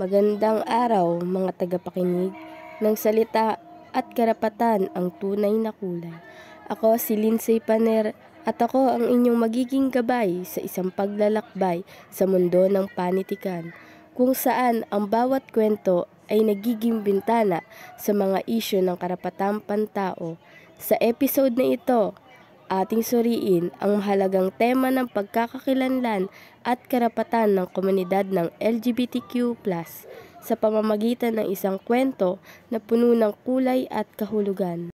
Magandang araw mga tagapakinig ng salita at karapatan ang tunay na kulay. Ako si Lindsay Paner at ako ang inyong magiging gabay sa isang paglalakbay sa mundo ng panitikan, kung saan ang bawat kwento ay nagiging bintana sa mga isyu ng karapatang pantao. Sa episode na ito, ating suriin ang mahalagang tema ng pagkakakilanlan at karapatan ng komunidad ng LGBTQ+, sa pamamagitan ng isang kwento na puno ng kulay at kahulugan.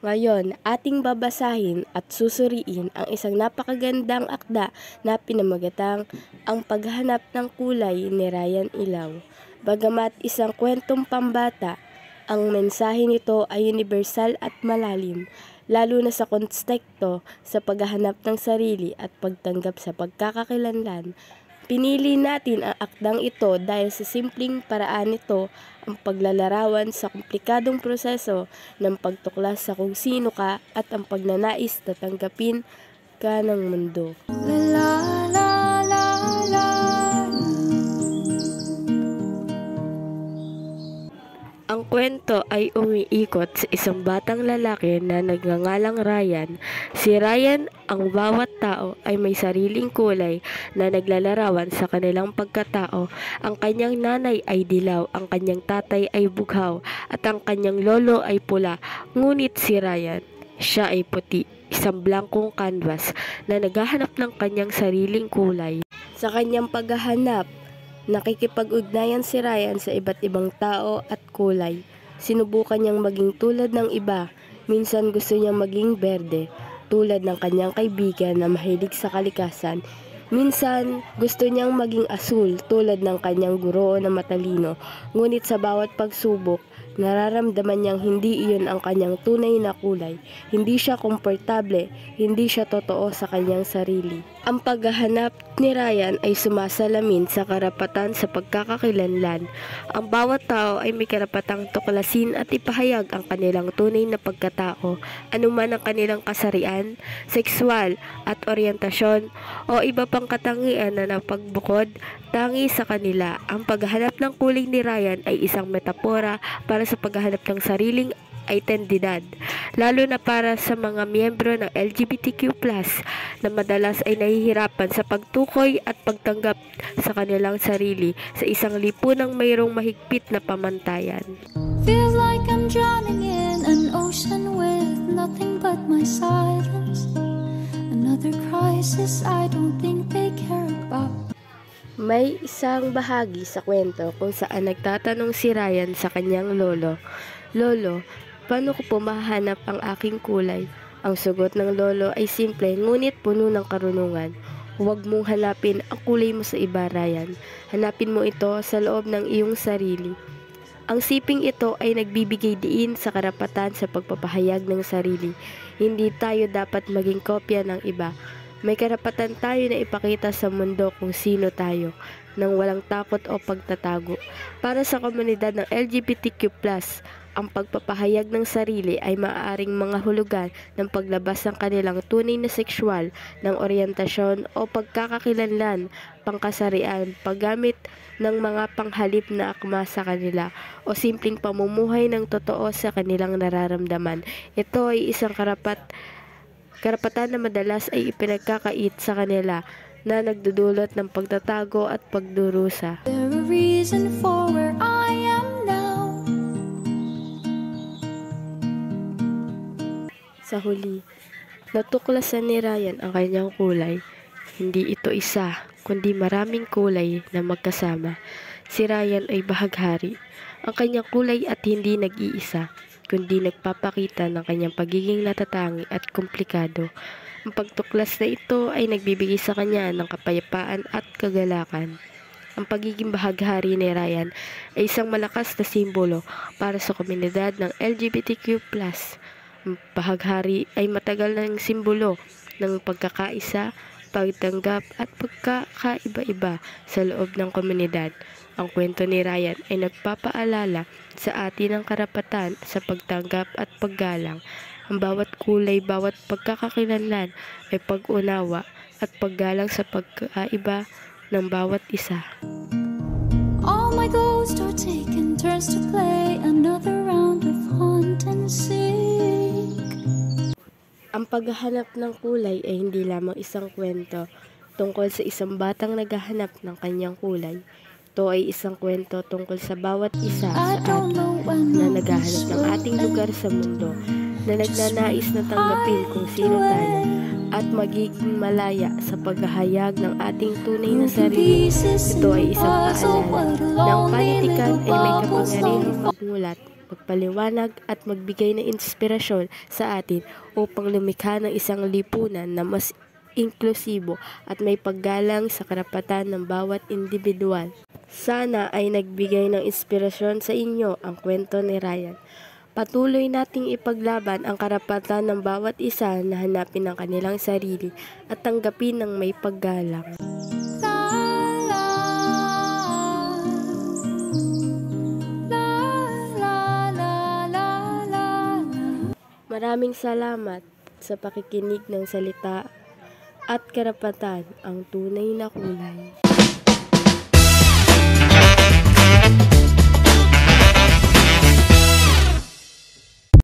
Ngayon, ating babasahin at susuriin ang isang napakagandang akda na pinamagatang Ang Paghahanap ng Kulay ni Ryan Ilaw. Bagamat isang kwentong pambata, ang mensahe nito ay universal at malalim, lalo na sa konteksto sa paghahanap ng sarili at pagtanggap sa pagkakakilanlan. Pinili natin ang akdang ito dahil sa simpleng paraan nito ang paglalarawan sa komplikadong proseso ng pagtuklas sa kung sino ka at ang pagnanais na tanggapin ka ng mundo. Ang kwento ay umiikot sa isang batang lalaki na nagngangalang Ryan. Si Ryan, ang bawat tao ay may sariling kulay na naglalarawan sa kanilang pagkatao. Ang kanyang nanay ay dilaw, ang kanyang tatay ay bughaw, at ang kanyang lolo ay pula. Ngunit si Ryan, siya ay puti, isang blankong canvas na naghahanap ng kanyang sariling kulay. Sa kanyang paghahanap, nakikipag-ugnayan si Ryan sa iba't ibang tao at kulay. Sinubukan niyang maging tulad ng iba. Minsan gusto niyang maging berde, tulad ng kanyang kaibigan na mahilig sa kalikasan. Minsan gusto niyang maging asul, tulad ng kanyang guro na matalino. Ngunit sa bawat pagsubok, nararamdaman niyang hindi iyon ang kanyang tunay na kulay. Hindi siya komportable, hindi siya totoo sa kanyang sarili. Ang paghahanap ni Ryan ay sumasalamin sa karapatan sa pagkakakilanlan. Ang bawat tao ay may karapatang tuklasin at ipahayag ang kanilang tunay na pagkatao, anuman ang kanilang kasarian, sexual at oryentasyon o iba pang katangian na napagbukod tangi sa kanila. Ang paghahanap ng kulay ni Ryan ay isang metapora para sa paghahanap ng sariling identidad, lalo na para sa mga miyembro ng LGBTQ+ na madalas ay nahihirapan sa pagtukoy at pagtanggap sa kanilang sarili sa isang lipunang mayroong mahigpit na pamantayan. Feels like I'm drowning in an ocean with nothing but my silence. Another crisis I don't think they care about. May isang bahagi sa kwento kung saan nagtatanong si Ryan sa kanyang lolo, "Lolo, paano ko po mahanap ang aking kulay?" Ang sagot ng lolo ay simple ngunit puno ng karunungan. "Huwag mong hanapin ang kulay mo sa iba, Ryan. Hanapin mo ito sa loob ng iyong sarili." Ang siping ito ay nagbibigay diin sa karapatan sa pagpapahayag ng sarili. Hindi tayo dapat maging kopya ng iba. May karapatan tayo na ipakita sa mundo kung sino tayo, nang walang takot o pagtatago. Para sa komunidad ng LGBTQ+, ang pagpapahayag ng sarili ay maaaring mga hulugan ng paglabas ng kanilang tunay na sexual, ng oryentasyon o pagkakakilanlan, pangkasarian, paggamit ng mga panghalip na akma sa kanila, o simpleng pamumuhay ng totoo sa kanilang nararamdaman. Ito ay isang karapatan na madalas ay ipinagkakait sa kanila na nagdudulot ng pagtatago at pagdurusa. There a reason for where I am now. Sa huli, natuklasan ni Ryan ang kanyang kulay. Hindi ito isa, kundi maraming kulay na magkasama. Si Ryan ay bahaghari. Ang kanyang kulay at hindi nag-iisa, kundi nagpapakita ng kanyang pagiging natatangi at komplikado. Ang pagtuklas na ito ay nagbibigay sa kanya ng kapayapaan at kagalakan. Ang pagiging bahaghari ni Ryan ay isang malakas na simbolo para sa komunidad ng LGBTQ+. Ang bahaghari ay matagal ng simbolo ng pagkakaisa, pagtanggap at pagkakaiba-iba sa loob ng komunidad. Ang kwento ni Ryan ay nagpapaalala sa atin ng karapatan sa pagtanggap at paggalang. Ang bawat kulay, bawat pagkakakilanlan ay pag-unawa at paggalang sa pagkaiba ng bawat isa. All my ghosts are taking turns to play another round of hunt and seek. Ang paghahanap ng kulay ay hindi lamang isang kwento tungkol sa isang batang naghahanap ng kanyang kulay. Ito ay isang kwento tungkol sa bawat isa sa atin na naghahanap ng ating lugar sa mundo, na nagnanais na tanggapin kung sino tayo at magiging malaya sa paghahayag ng ating tunay na sarili. Ito ay isang paalala na ang panitikan ay may kapangyarihang magmulat, magpaliwanag at magbigay ng inspirasyon sa atin upang lumikha ng isang lipunan na mas inklusibo at may paggalang sa karapatan ng bawat individual. Sana ay nagbigay ng inspirasyon sa inyo ang kwento ni Ryan. Patuloy nating ipaglaban ang karapatan ng bawat isa na hanapin ang kanilang sarili at tanggapin ng may paggalang. Maraming salamat sa pakikinig ng salita at karapatan, ang tunay na kulay.